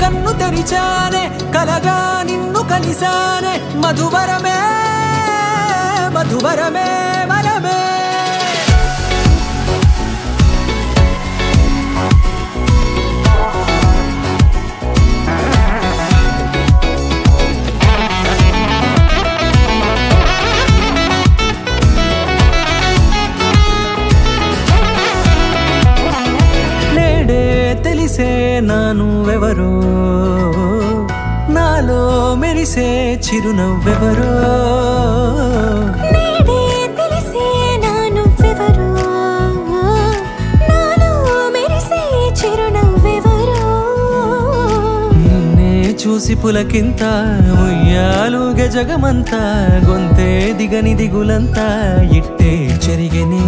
కన్ను తెరిచానే కలగా నిన్ను కలిసానే మధువరమే మధువరమే వరమే తెలిసే నానువెవరో నాలో మెరిసే చిరునవ్వెవరో నేడే తెలిసే నానువెవరో నాలో మెరిసే చిరునవ్వెవరో నిన్నే చూసి పులకింత ఉయ్యాలుగే జగమంతా గొంతే దిగని దిగులంతా ఇట్టే చెరిగెనే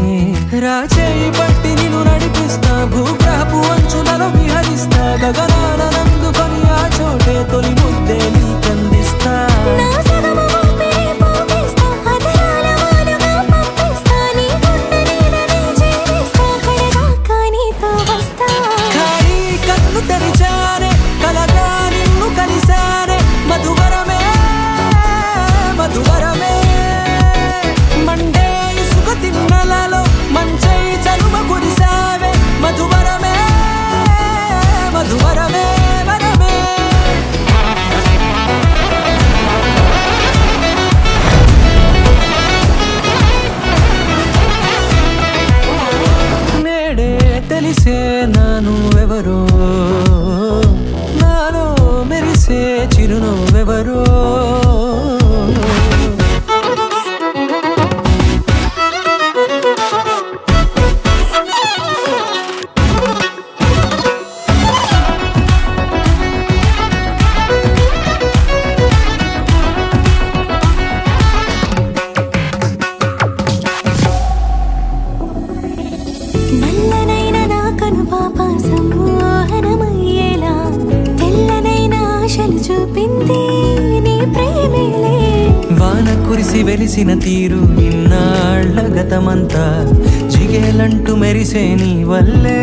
రాచేయి పట్టి నిన్ను నడిపిస్తా భూగ్రహపు అంచులలో విహరిస్తా గగనాన నందుకొని ఆ చోటే తొలి ముద్దే నీకందిస్తా నా సగము ఊపిరి పోగిస్తా అదరాల వానగా పంపిస్తా నీ గుండె నీడనే చేరిస్తా కడదాకా నీతో వస్తా ఖాళీ కన్ను తెరిచానే కలగా నిన్ను కలిసానే మధువరమే మధువరమే మండే ఇసుక తిన్నలలో మంచై చలువ కురిసావే మధువరమే మధువరమే వరమే నేడే తెలిసే నానువెవరో నాలో మెరిసే చిరునవ్వెవరో నల్లనైన నా కనుపాప సమ్మోహనమయ్యేలా తెల్లనైన ఆశలు చూపింది నీ ప్రేమేలే వాన కురిసి వెలిసిన తీరు ఇన్నాళ్ల గతమంతా జిగేలంటూ మెరిసే నీ వల్లే